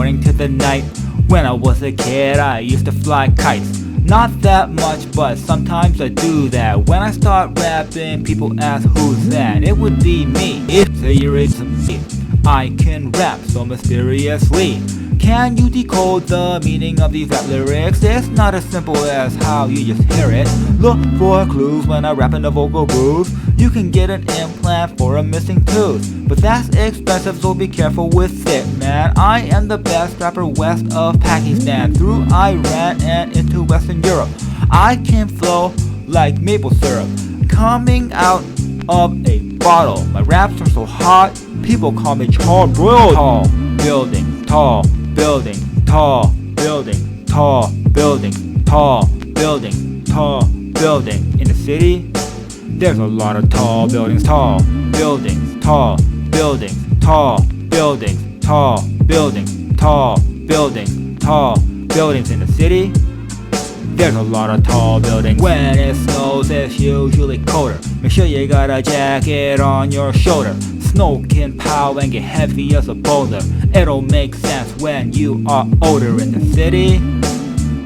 morning to the night. When I was a kid, I used to fly kites. Not that much, but sometimes I do that. When I start rapping, people ask who's that. It would be me. If you're a me, I can rap so mysteriously. Can you decode the meaning of these rap lyrics? It's not as simple as how you just hear it. Look for clues when I rap in the vocal booth. You can get an implant for a missing tooth, but that's expensive, so be careful with it, man. I am the best rapper west of Pakistan, through Iran and into Western Europe. I can flow like maple syrup coming out of a bottle. My raps are so hot, people call me charbroiled. Tall building, tall building, tall building, tall building, tall building, tall building. In the city, there's a lot of tall buildings, tall buildings, tall buildings, tall buildings, tall buildings, tall buildings, tall buildings. In the city, there's a lot of tall buildings. When it snows, it's usually colder. Make sure you got a jacket on your shoulder. Snow can pile and get heavy as a boulder. It'll make sense when you are older. In the city,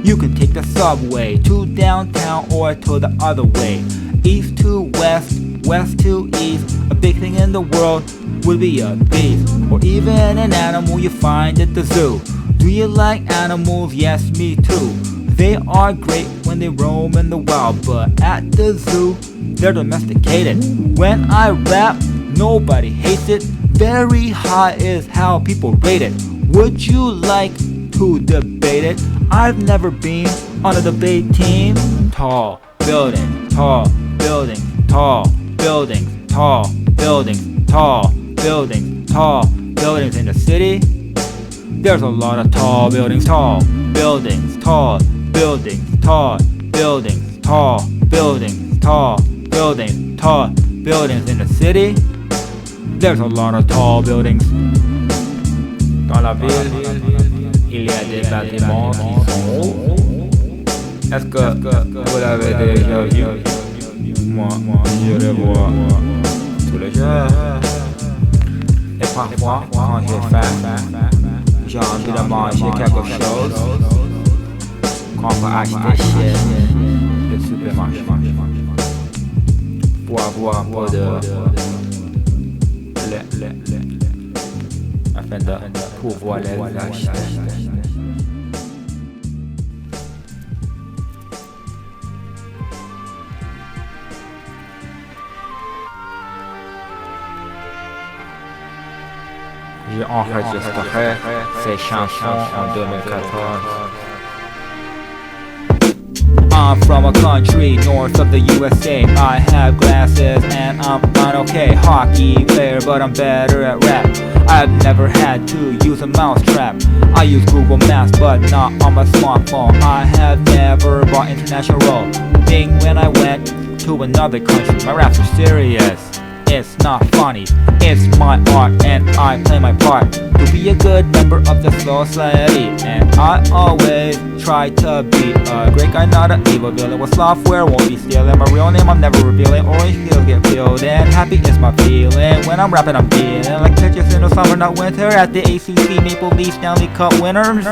you can take the subway to downtown or to the other way. East to west, west to east. A big thing in the world would be a beast, or even an animal you find at the zoo. Do you like animals? Yes, me too. They are great when they roam in the wild, but at the zoo, they're domesticated. When I rap, nobody hates it. Very high is how people rate it. Would you like to debate it? I've never been on a debate team. Tall building, tall building, tall building, tall building, tall building, tall buildings. In the city, there's a lot of tall buildings, tall buildings, tall buildings, tall buildings, tall buildings, tall buildings, tall buildings. In the city, there's a lot of tall buildings. Dans la ville, il y a des bâtiments qui sont hauts. Est-ce que vous l'avez déjà vu? Moi, je les vois tous les jours. Et parfois, quand j'ai faim, j'ai envie de manger quelque chose. Qu'on peut acheter chez le supermarché pour avoir un peu de lait afin de pouvoir les acheter. J'ai enregistré ces chansons en 2014. I'm from a country north of the USA. I have glasses and I'm not okay. Hockey player, but I'm better at rap. I've never had to use a mousetrap. I use Google Maps, but not on my smartphone. I have never bought international roaming when I went to another country. My raps are serious. It's not funny, it's my art and I play my part to be a good member of the society. And I always try to be a great guy, not an evil villain. With software, won't be stealing my real name, I'm never revealing. Orange pills get filled and happy is my feeling. When I'm rapping, I'm feeling like pictures in the summer, not winter. At the ACC, Maple Leaf Stanley Cup winners.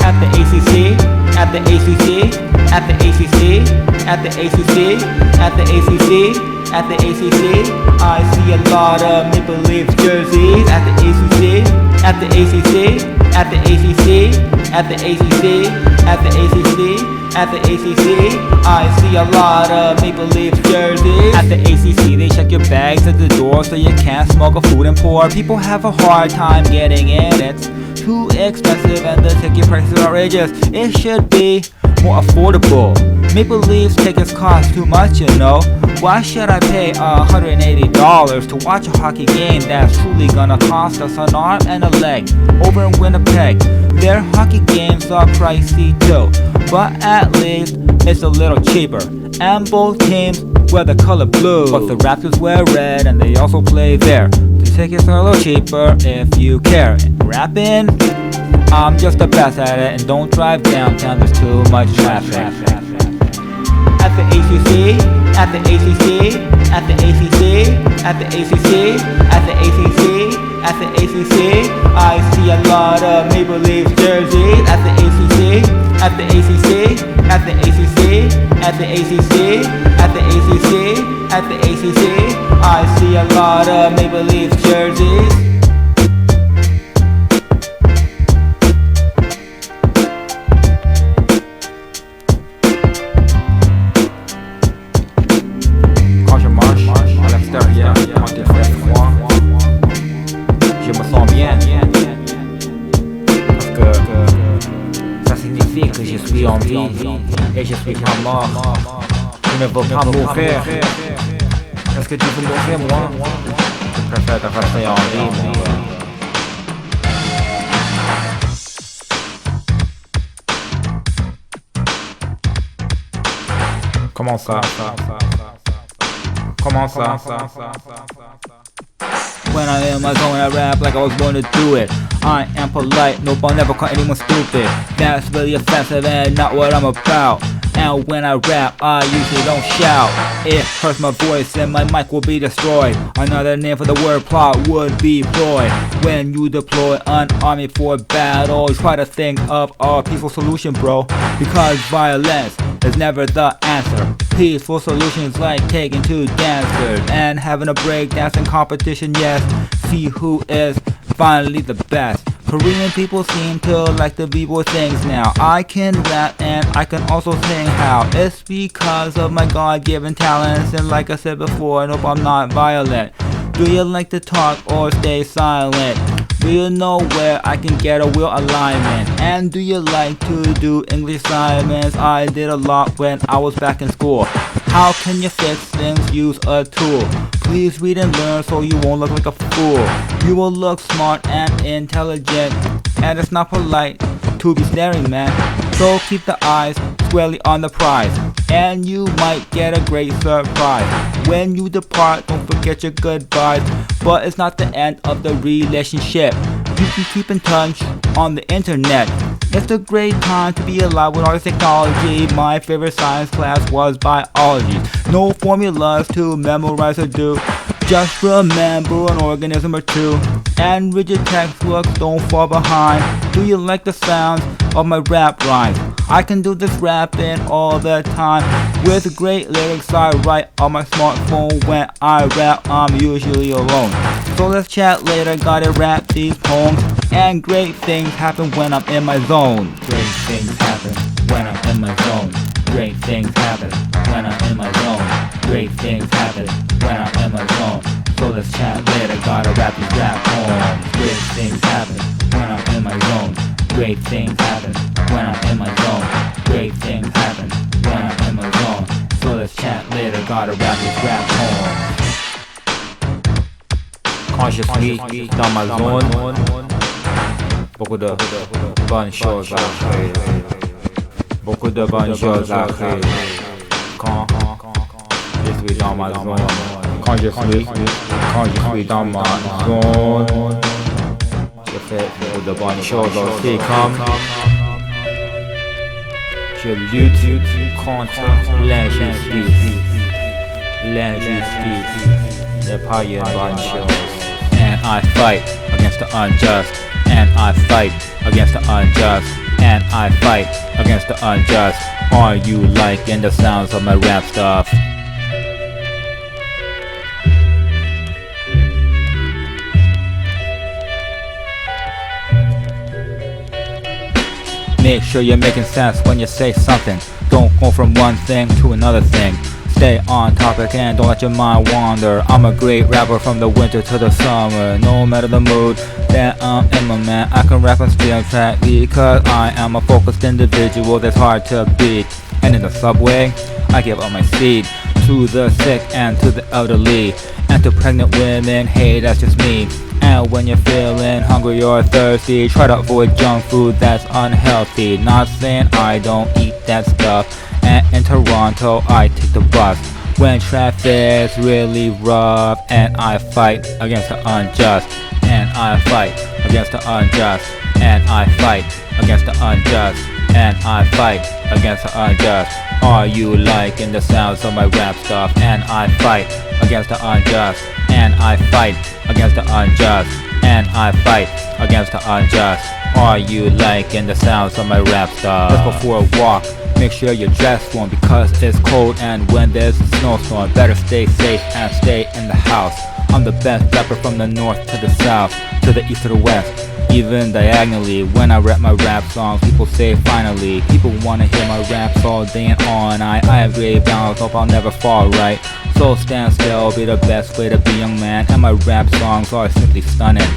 At the ACC, at the ACC, at the ACC, at the ACC, at the ACC. At the ACC, I see a lot of Maple Leafs jerseys. At the ACC, at the ACC, at the ACC, at the ACC, at the ACC, at the ACC, I see a lot of Maple Leafs jerseys. At the ACC, they check your bags at the door so you can't smuggle food and pour. People have a hard time getting in. It's too expensive and the ticket price is outrageous. It should be more affordable. Maple Leafs tickets cost too much, you know. Why should I pay $180 to watch a hockey game that's truly gonna cost us an arm and a leg? Over in Winnipeg, their hockey games are pricey too, but at least it's a little cheaper. And both teams wear the color blue, but the Raptors wear red and they also play there. The tickets are a little cheaper if you care. And rapping, I'm just the best at it, and don't drive downtown, there's too much traffic. At the ACC, at the ACC, at the ACC, at the ACC, at the ACC, at the ACC. I see a lot of Maple Leafs jerseys at the ACC, at the ACC, at the ACC, at the ACC, at the ACC, at the ACC. I see a lot of Maple Leafs jerseys. Quand je marche à l'extérieur, quand il fait froid, je me sens bien, parce que ça signifie que je suis en vie et je suis pas mort. Je ne veux pas mourir. Est-ce que tu veux mourir, moi? Je préfère te rester en vie, mon gars. Comment ça? Comment ça? When I am I zone, I rap like I was born to do it. I am polite, nope, I'll never call anyone stupid. That's really offensive and not what I'm about. And when I rap, I usually don't shout. It hurts my voice and my mic will be destroyed. Another name for the word plot would be ploy. When you deploy an army for battle, try to think of a peaceful solution, bro. Because violence is never the answer. Peaceful solutions like taking two dancers and having a breakdancing competition, yes. See who is finally the best. Korean people seem to like the b-boy things now. I can rap and I can also sing how. It's because of my God-given talents, and like I said before, nope, I'm not violent. Do you like to talk or stay silent? Do you know where I can get a wheel alignment? And do you like to do English assignments? I did a lot when I was back in school. How can you fix things? Use a tool. Please read and learn so you won't look like a fool. You will look smart and intelligent, and it's not polite to be staring, man. So keep the eyes squarely on the prize, and you might get a great surprise. When you depart, don't forget your goodbyes, but it's not the end of the relationship. You can keep in touch on the internet. It's a great time to be alive with all this technology. My favorite science class was biology. No formulas to memorize or do. Just remember an organism or two. And read your textbooks, don't fall behind. Do you like the sounds of my rap rhymes? I can do this rapping all the time. With great lyrics I write on my smartphone. When I rap, I'm usually alone. So let's chat later, gotta rap these poems. And great things happen when I'm in my zone. Great things happen when I'm in my zone. Great things happen when I'm in my zone. Great things happen when I'm in my zone. So let's chat later, gotta rap these rap poems. Great things happen when I'm in my zone. Great things happen when I'm in my zone. Great things happen when I'm in my zone. So let's chat later, gotta rap these rap poems. Quand je suis dans ma zone, beaucoup de bonnes choses arrivent. Beaucoup de bonnes choses arrivent. Quand je suis dans ma zone. Quand je suis dans ma zone. Je fais beaucoup de bonnes choses aussi, comme je lutte contre l'injustice. L'injustice n'est pas une bonne chose. And I fight against the unjust. And I fight against the unjust. And I fight against the unjust. Are you liking the sounds of my rap stuff? Make sure you're making sense when you say something. Don't go from one thing to another thing. Stay on topic and don't let your mind wander. I'm a great rapper from the winter to the summer. No matter the mood that I'm in, my man, I can rap and stay on track because I am a focused individual that's hard to beat. And in the subway, I give up my seat to the sick and to the elderly and to pregnant women. Hey, that's just me. And when you're feeling hungry or thirsty, try to avoid junk food that's unhealthy. Not saying I don't eat that stuff. And in Toronto, I take the bus when traffic's really rough. And I fight against the unjust. And I fight against the unjust. And I fight against the unjust. And I fight against the unjust. Are you liking the sounds of my rap stuff? And I fight against the unjust. And I fight against the unjust. and I fight against the unjust. Are you liking the sounds of my rap stuff? Just before a walk, make sure you're dressed warm because it's cold, and when there's a snowstorm, better stay safe and stay in the house. I'm the best rapper from the north to the south, to the east to the west, even diagonally. When I rap my rap songs, people say finally. People wanna hear my raps all day and all night. I have great balance, hope I'll never fall right. So stand still, be the best way to be, young man. And my rap songs are simply stunning.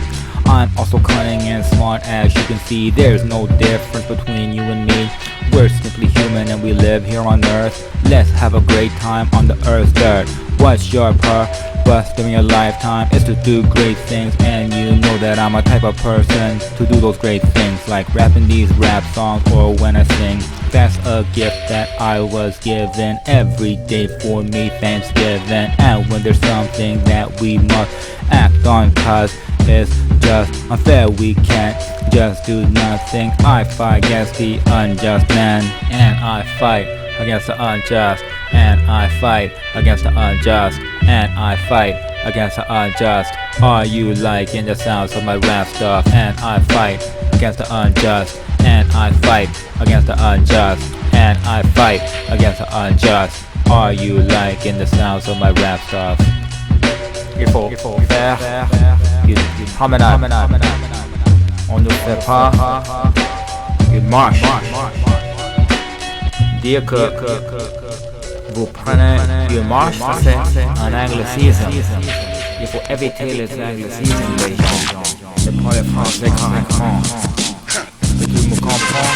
I'm also cunning and smart, as you can see. There's no difference between you and me. We're simply human and we live here on earth. Let's have a great time on the earth's dirt. What's your purpose during your lifetime? Is to do great things, and you know that I'm a type of person to do those great things, like rapping these rap songs or when I sing. That's a gift that I was given every day for me, Thanksgiving. And when there's something that we must act on, cause it's just unfair, we can't just do nothing. I fight against the unjust man, and I fight against the unjust, and I fight against the unjust, and I fight against the unjust. Are you liking the sounds of my rap stuff? And I fight against the unjust, and I fight against the unjust, and I fight against the unjust. Are you liking the sounds of my rap stuff? Il faut faire une promenade. On ne fait pas une marche. Dire que vous prenez une marche, c'est un anglicisme. Il faut éviter les anglicismes des gens. Ne parlez français correctement. Tu me comprends?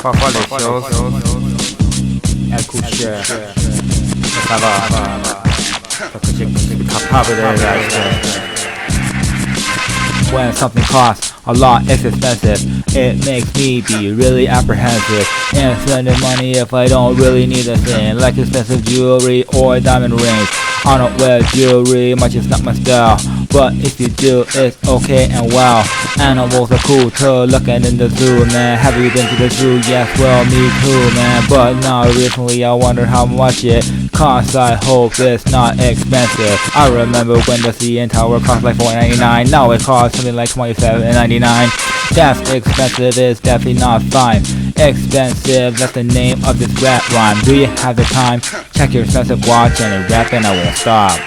Parfois les choses elles coûtent cher, mais ça va, parce que je suis capable de les acheter. When something costs a lot, it's expensive. It makes me be really apprehensive and spending money if I don't really need a thing, like expensive jewelry or diamond rings. I don't wear jewelry, much is not my style, but if you do, it's okay and wow. Animals are cool too, looking in the zoo, man. Have you been to the zoo? Yes, well, me too, man. But now recently I wonder how much it costs. I hope it's not expensive. I remember when the CN Tower cost like $4.99. Now it costs something like $27.99. That's expensive, it's definitely not fine. Expensive, that's the name of this rap rhyme. Do you have the time? Check your expensive watch and rap and I won't stop.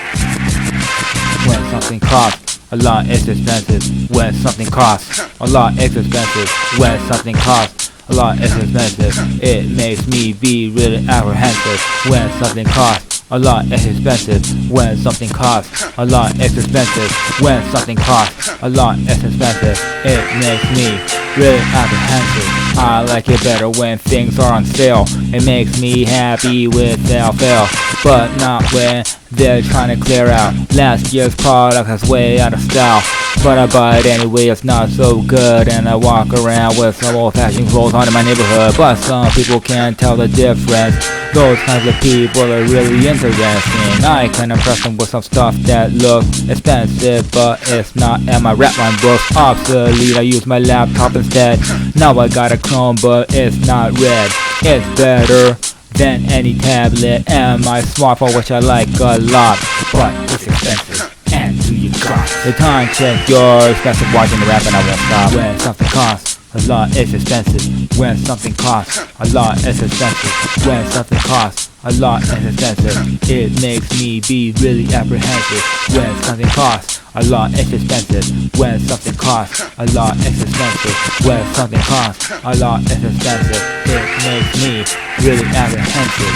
When something costs a lot, it's expensive. When something costs a lot, it's expensive. When something costs a lot, it's expensive. It makes me be really apprehensive. When something costs a lot, it's expensive. When something costs a lot, it's expensive. When something costs a lot, it's expensive. It makes me really apprehensive. I like it better when things are on sale. It makes me happy without fail, but not when they're trying to clear out. Last year's product is way out of style, but I buy it anyway, it's not so good. And I walk around with some old-fashioned clothes on in my neighborhood, but some people can't tell the difference. Those kinds of people are really interesting. I can impress them with some stuff that looks expensive, but it's not in my rap rhyme book. Obsolete, I use my laptop instead. Now I got a Chrome, but it's not red. It's better than any tablet and my smartphone, which I like a lot, but it's expensive. And do you got the time? Check your expensive watch and rap and I won't stop. When something costs a lot, it's expensive. When something costs a lot, it's expensive. When something costs a lot, it's expensive. It makes me be really apprehensive. When something costs a lot, it's expensive. When something costs a lot, it's expensive. When something costs a lot, it's expensive. It makes me really apprehensive.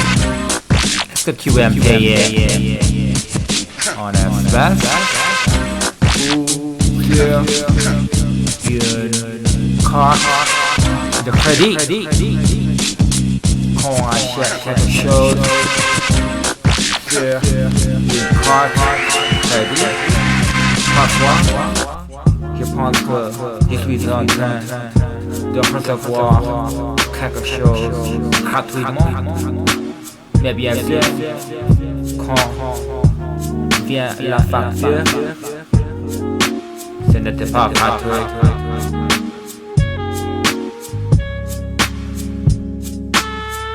Est-ce que tu aimes payer en espèces ou une carte de crédit? Quand on achète quelque chose sur une carte de crédit, parfois, je pense que je suis en train de recevoir quelque chose gratuitement. Mais bien sûr, quand vient la facture, ce n'était pas gratuit.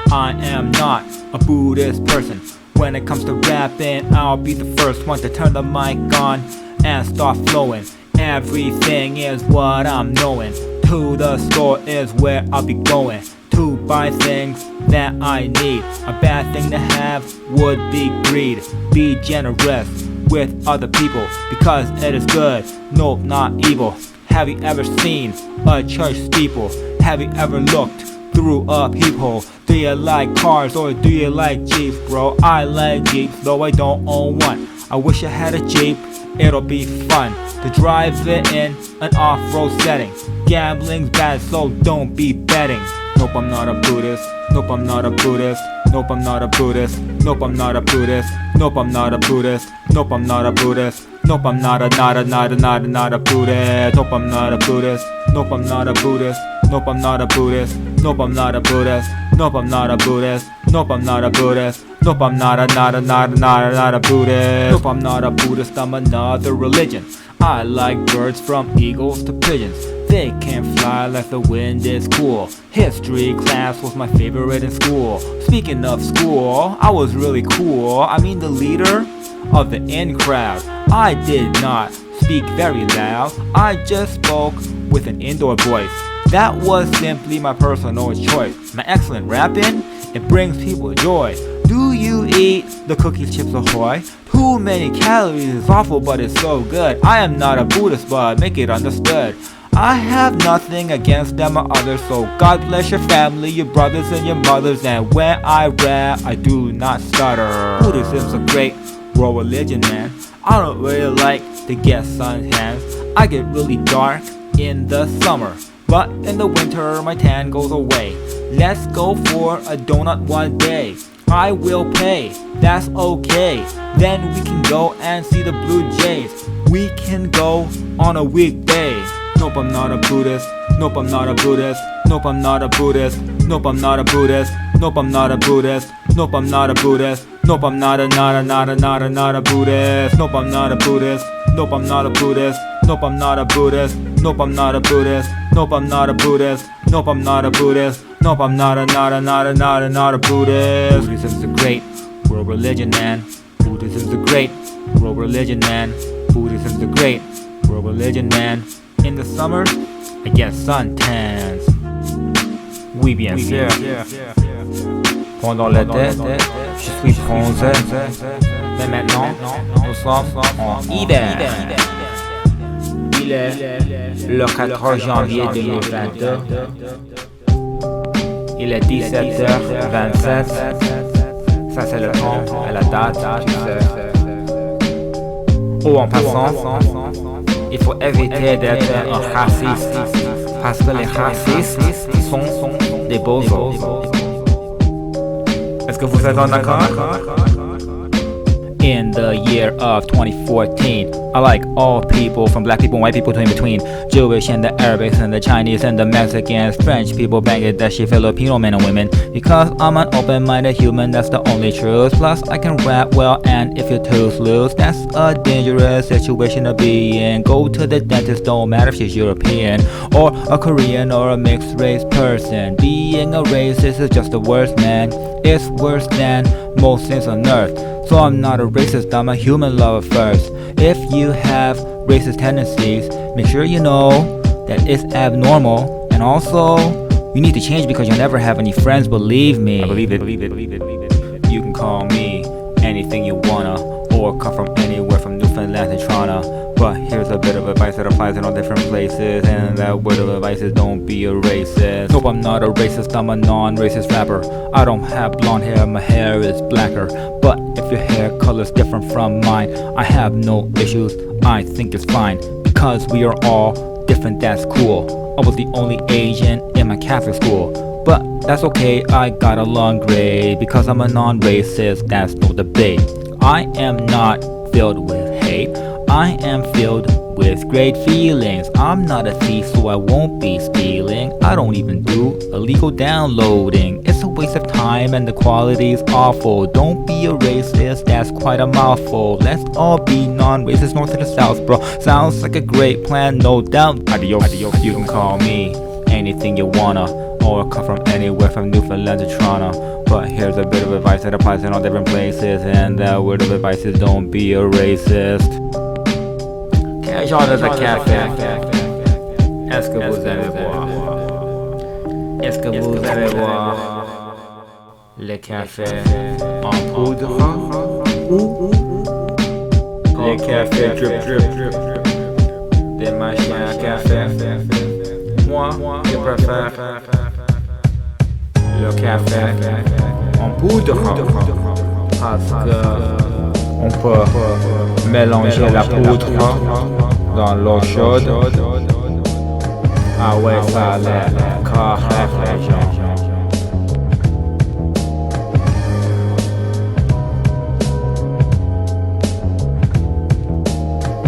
I am not a Buddhist person. When it comes to rapping, I'll be the first one to turn the mic on and start flowing. Everything is what I'm knowing. To the store is where I'll be going to buy things that I need. A bad thing to have would be greed. Be generous with other people because it is good, no, not evil. Have you ever seen a church steeple? Have you ever looked through a peephole? Do you like cars or do you like Jeeps, bro? I like Jeeps, though I don't own one. I wish I had a Jeep, it'll be fun to drive it in an off-road setting. Gambling's bad, so don't be betting. Nope, I'm not a Buddhist. Nope, I'm not a Buddhist. Nope, I'm not a Buddhist. Nope, I'm not a Buddhist. Nope, I'm not a Buddhist. Nope, I'm not a Buddhist. Nope, I'm not a Buddhist. Nope, I'm not a Buddhist. Nope, I'm not a Buddhist. Nope, I'm not a Buddhist. Nope, I'm not a Buddhist. Nope, I'm not a Buddhist. Nope, I'm not a Buddhist. Nope, I'm not a Buddhist. Nope, I'm not a Buddhist. I'm another religion. I like birds from eagles to pigeons. They can fly like the wind is cool. History class was my favorite in school. Speaking of school, I was really cool. I mean the leader of the in crowd. I did not speak very loud. I just spoke with an indoor voice. That was simply my personal choice. My excellent rapping, it brings people joy. Do you eat the cookies, chips, ahoy? Too many calories is awful, but it's so good. I am not a Buddhist, but make it understood. I have nothing against them or others, so God bless your family, your brothers and your mothers. And when I rap, I do not stutter. Buddhism's a great world religion, man. I don't really like to get suntans. I get really dark in the summer, but in the winter my tan goes away. Let's go for a donut one day. I will pay, that's okay. Then we can go and see the Blue Jays. We can go on a weekday. Nope, I'm not a Buddhist. Nope, I'm not a Buddhist. Nope, I'm not a Buddhist. Nope, I'm not a Buddhist. Nope, I'm not a Buddhist. Nope, I'm not a Buddhist. Nope, I'm not a Buddhist. Nope, I'm not a Buddhist. Nope, I'm not a Buddhist. Nope, I'm not a Buddhist. Nope, I'm not a Buddhist. Nope, I'm not a Buddhist. Nope, I'm not a Buddhist. Nope, I'm not a Buddhist. Buddhism's a great world religion, man. Buddhism's a great world religion, man. Buddhism's a great world religion, man. In the summer, I get suntans. Oui, bien sûr. Pendant l'été, je suis bronzé. Mais maintenant, nous sommes en hiver. Il est le 14 janvier 2022. Il est 17h27. Ça c'est le temps et la date, tu sais. Oh, en passant, il faut éviter d'être un raciste, parce que les racistes sont des bozos. Est-ce que vous êtes en accord? In the year of 2014, I like all people, from black people, white people to in between, Jewish and the Arabics and the Chinese and the Mexicans, French people, Bangladeshi, Filipino men and women. Because I'm an open-minded human, that's the only truth. Plus I can rap well, and if your tooth loose, that's a dangerous situation to be in. Go to the dentist, don't matter if she's European or a Korean or a mixed race person. Being a racist is just the worst, man. It's worse than most things on earth. So I'm not a racist, I'm a human lover first. If you have racist tendencies, make sure you know that it's abnormal. And also, you need to change because you'll never have any friends, believe me. I believe it. You can call me anything you wanna, or come from anywhere from Newfoundland to Toronto. But here's a bit of advice that applies in all different places, and that word of advice is don't be a racist. Nope, I'm not a racist, I'm a non-racist rapper. I don't have blonde hair, my hair is blacker. But if your hair color's different from mine, I have no issues, I think it's fine. Because we are all different, that's cool. I was the only Asian in my Catholic school, but that's okay, I got along great. Because I'm a non-racist, that's no debate. I am not filled with hate, I am filled with great feelings. I'm not a thief, so I won't be stealing. I don't even do illegal downloading. It's a waste of time and the quality's awful. Don't be a racist, that's quite a mouthful. Let's all be non-racist, north to the south, bro. Sounds like a great plan, no doubt. Adios, you can call me anything you wanna, or come from anywhere from Newfoundland to Toronto. But here's a bit of advice that applies in all different places, and that word of advice is don't be a racist. Quel genre de café est-ce que vous allez boire? Est-ce que vous allez boire le café en poudre ou le café drip drip des machines à café? Moi, je préfère le café en poudre parce que on peut mélanger la poudre dans l'eau chaude. Ah ouais, ça a l'air correct, les gens.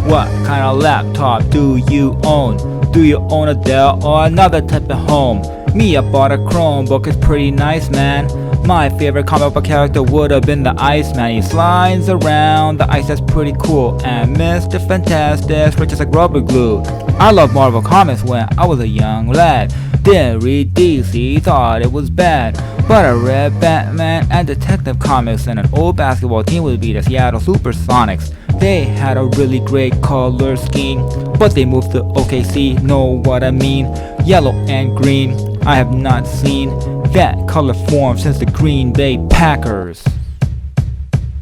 What kind of laptop do you own? Do you own a Dell or another type of home? Me, I bought a Chromebook, it's pretty nice, man. My favorite comic book character would have been the Iceman. He slides around the ice, that's pretty cool. And Mr. Fantastic stretches like rubber glue. I loved Marvel Comics when I was a young lad. Didn't read DC, thought it was bad. But I read Batman and Detective Comics, and an old basketball team would be the Seattle Supersonics. They had a really great color scheme, but they moved to OKC, know what I mean? Yellow and green, I have not seen that color form since the Green Bay Packers.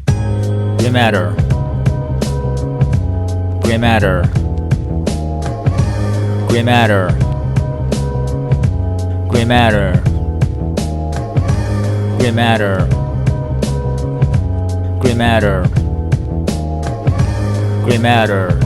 Gray matter. Gray matter. Gray matter. Gray matter. Gray matter. Gray matter. Gray matter.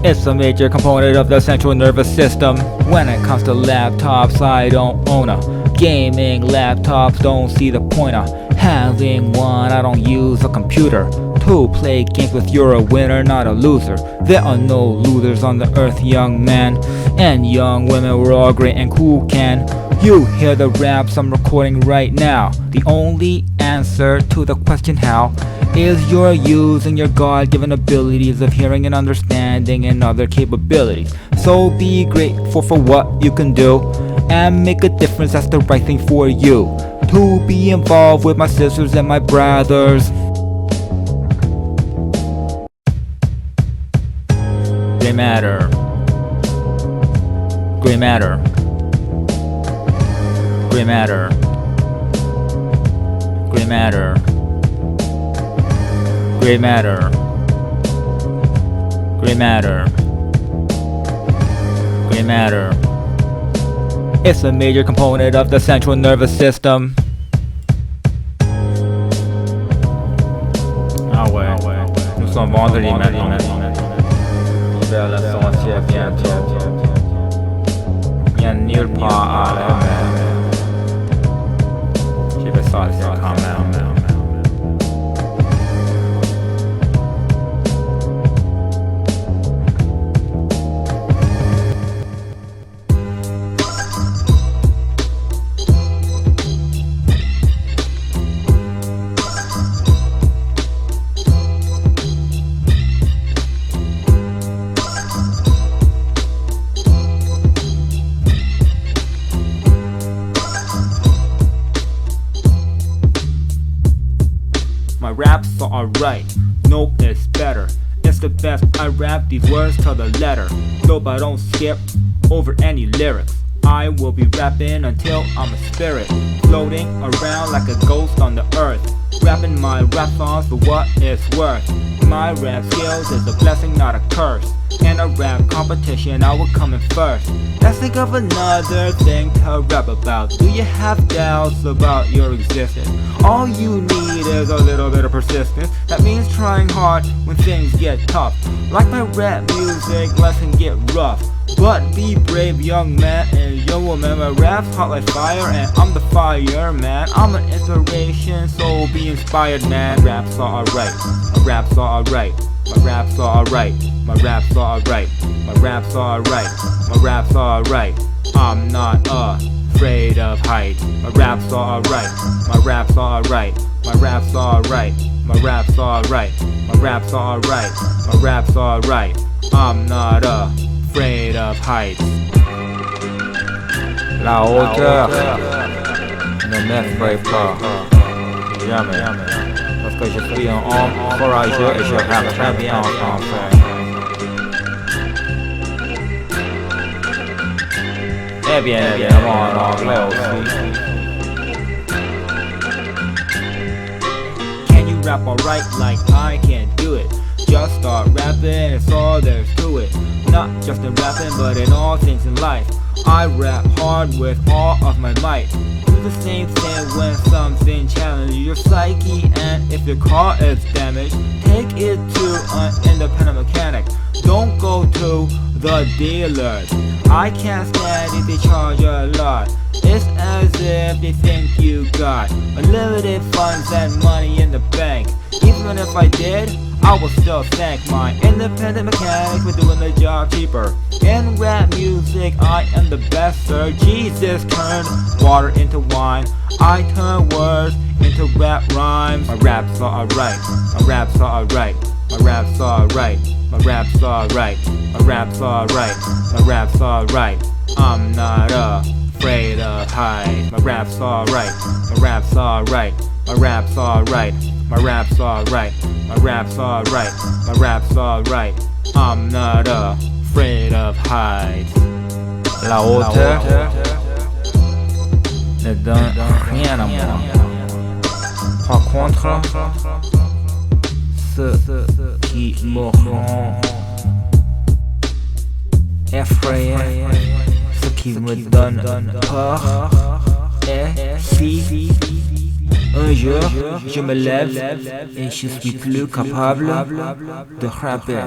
It's a major component of the central nervous system. When it comes to laptops, I don't own a gaming laptops, don't see the point of having one. I don't use a computer to play games with. You're a winner, not a loser. There are no losers on the earth, young man and young women. We're all great and cool. Can you hear the raps I'm recording right now? The only answer to the question how is you're using your God-given abilities of hearing and understanding and other capabilities. So be grateful for what you can do and make a difference. That's the right thing for you. To be involved with my sisters and my brothers. Gray matter. Gray matter. Gray matter. Gray matter. Gray matter. Gray matter. Gray matter. It's a major component of the central nervous system. Ah ouais, nous sommes vendredi maintenant. L'hiver la sortir bientôt. Y'a nulle part à aller. Je vais sortir quand même. My raps are alright, nope, it's better. It's the best, I rap these words to the letter. Nope, I don't skip over any lyrics. I will be rapping until I'm a spirit, floating around like a ghost on the earth. Rapping my rap songs for what it's worth. My rap skills is a blessing, not a curse. In a rap competition, I will come in first. Let's think of another thing to rap about. Do you have doubts about your existence? All you need is a little bit of persistence. That means trying hard when things get tough. Like my rap music, lesson get rough. But be brave, young man and young woman. My rap's hot like fire and I'm the fireman. I'm an inspiration, so be inspired, man. My raps are alright, my raps are alright. My raps are alright, my raps are alright. My raps are alright, my raps are alright. I'm not afraid of heights. My raps are alright, my raps are alright. My raps are alright, my raps are alright. My raps are alright, my raps are alright. I'm not afraid of heights. La hauteur ne m'effraie pas, jamais, parce que je suis un homme courageux et je rappe très bien en français. Et bien évidemment en anglais aussi. Can you rap alright like I can do it? Just start rapping, it's all there's to it. Not just in rapping, but in all things in life. I rap hard with all of my might. Do the same thing when something challenges your psyche, and if your car is damaged, take it to an independent mechanic. Don't go to the dealers. I can't stand if they charge a lot. It's as if they think you got unlimited funds and money in the bank. Even if I did, I will still thank my independent mechanic for doing the job cheaper. In rap music, I am the best, sir. Jesus turned water into wine. I turn words into rap rhymes. My raps are alright. My raps are alright. My raps are alright. My raps are alright. My raps are alright. My raps are alright. I'm not afraid of heights. My raps are alright. My raps are alright. My raps are alright. My raps are alright. My raps are alright. My raps are alright. I'm not afraid of heights. La hauteur ne donne rien à moi. Par contre, ce qui me rend effrayé, ce qui me donne peur est si un jour je me lève et je suis plus capable de rapper.